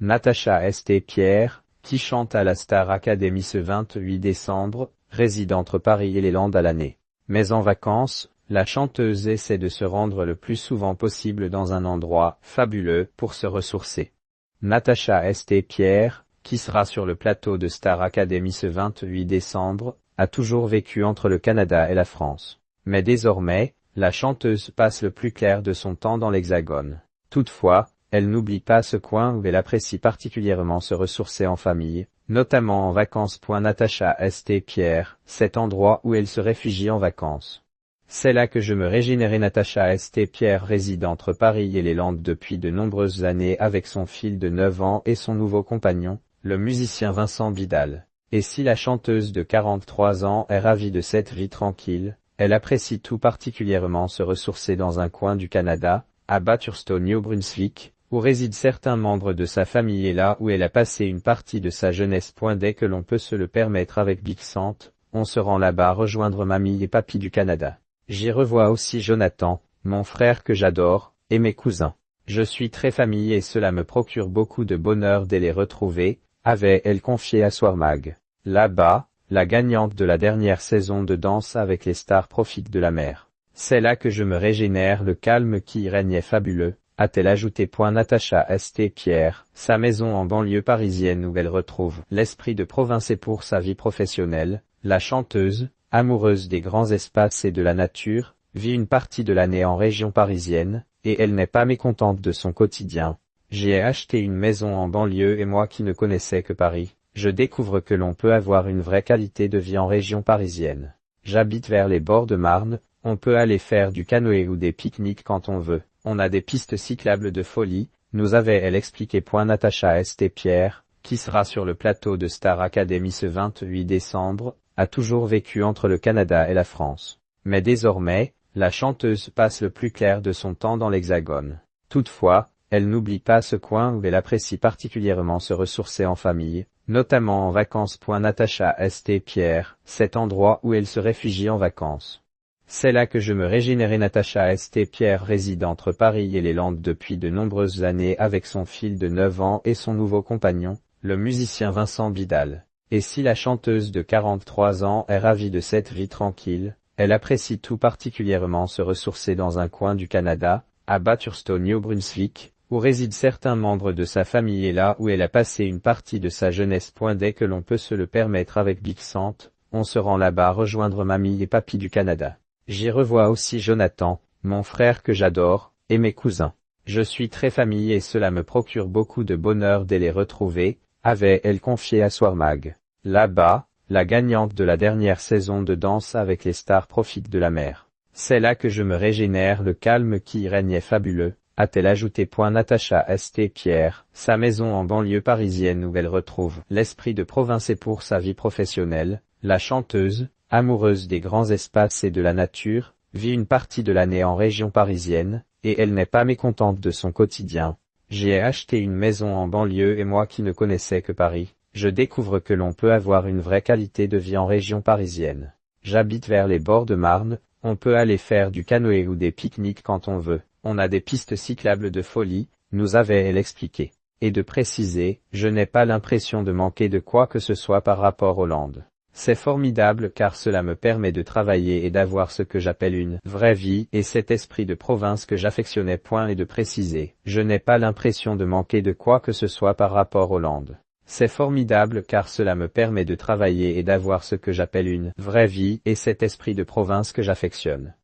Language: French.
Natacha St-Pierre, qui chante à la Star Academy ce 28 décembre, réside entre Paris et les Landes à l'année. Mais en vacances, la chanteuse essaie de se rendre le plus souvent possible dans un endroit fabuleux pour se ressourcer. Natacha St-Pierre, qui sera sur le plateau de Star Academy ce 28 décembre, a toujours vécu entre le Canada et la France. Mais désormais, la chanteuse passe le plus clair de son temps dans l'Hexagone. Toutefois, elle n'oublie pas ce coin où elle apprécie particulièrement se ressourcer en famille, notamment en vacances. Natacha St-Pierre, cet endroit où elle se réfugie en vacances. C'est là que je me régénérais. Natacha St-Pierre réside entre Paris et les Landes depuis de nombreuses années avec son fils de 9 ans et son nouveau compagnon, le musicien Vincent Vidal. Et si la chanteuse de 43 ans est ravie de cette vie tranquille, elle apprécie tout particulièrement se ressourcer dans un coin du Canada, à Bathurst au Nouveau-Brunswick, où résident certains membres de sa famille et là où elle a passé une partie de sa jeunesse. Dès que l'on peut se le permettre avec Big Sant, on se rend là-bas rejoindre mamie et papy du Canada. J'y revois aussi Jonathan, mon frère que j'adore, et mes cousins. Je suis très famille et cela me procure beaucoup de bonheur de les retrouver, avait-elle confié à Soir Mag. Là-bas, la gagnante de la dernière saison de Danse avec les stars profite de la mer. C'est là que je me régénère. Le calme qui y règne est fabuleux, a-t-elle ajouté. Natacha St-Pierre, sa maison en banlieue parisienne où elle retrouve l'esprit de province et pour sa vie professionnelle, la chanteuse, amoureuse des grands espaces et de la nature, vit une partie de l'année en région parisienne, et elle n'est pas mécontente de son quotidien. J'y ai acheté une maison en banlieue et moi qui ne connaissais que Paris, je découvre que l'on peut avoir une vraie qualité de vie en région parisienne. J'habite vers les bords de Marne, on peut aller faire du canoë ou des pique-niques quand on veut, on a des pistes cyclables de folie, nous avait-elle expliqué. Natacha St-Pierre, qui sera sur le plateau de Star Academy ce 28 décembre, a toujours vécu entre le Canada et la France. Mais désormais, la chanteuse passe le plus clair de son temps dans l'Hexagone. Toutefois, elle n'oublie pas ce coin où elle apprécie particulièrement se ressourcer en famille, notamment en vacances. Natacha St-Pierre, cet endroit où elle se réfugie en vacances. C'est là que je me régénérais. Natacha St-Pierre réside entre Paris et les Landes depuis de nombreuses années avec son fils de 9 ans et son nouveau compagnon, le musicien Vincent Vidal. Et si la chanteuse de 43 ans est ravie de cette vie tranquille, elle apprécie tout particulièrement se ressourcer dans un coin du Canada, à Bathurst au Nouveau-Brunswick, où résident certains membres de sa famille et là où elle a passé une partie de sa jeunesse. Dès que l'on peut se le permettre avec Big Sant, on se rend là-bas rejoindre mamie et papy du Canada. J'y revois aussi Jonathan, mon frère que j'adore, et mes cousins. Je suis très famille et cela me procure beaucoup de bonheur de les retrouver, avait-elle confié à Soir Mag. Là-bas, la gagnante de la dernière saison de Danse avec les stars profite de la mer. C'est là que je me régénère. Le calme qui y règne est fabuleux, a-t-elle ajouté. Natacha St-Pierre, sa maison en banlieue parisienne où elle retrouve l'esprit de province et pour sa vie professionnelle, la chanteuse, amoureuse des grands espaces et de la nature, vit une partie de l'année en région parisienne, et elle n'est pas mécontente de son quotidien. J'y ai acheté une maison en banlieue et moi qui ne connaissais que Paris, je découvre que l'on peut avoir une vraie qualité de vie en région parisienne. J'habite vers les bords de Marne, on peut aller faire du canoë ou des pique-niques quand on veut, on a des pistes cyclables de folie, nous avait-elle expliqué. Et de préciser, je n'ai pas l'impression de manquer de quoi que ce soit par rapport aux Landes. C'est formidable car cela me permet de travailler et d'avoir ce que j'appelle une vraie vie et cet esprit de province que j'affectionnais. Et de préciser, je n'ai pas l'impression de manquer de quoi que ce soit par rapport aux Landes. C'est formidable car cela me permet de travailler et d'avoir ce que j'appelle une vraie vie et cet esprit de province que j'affectionne.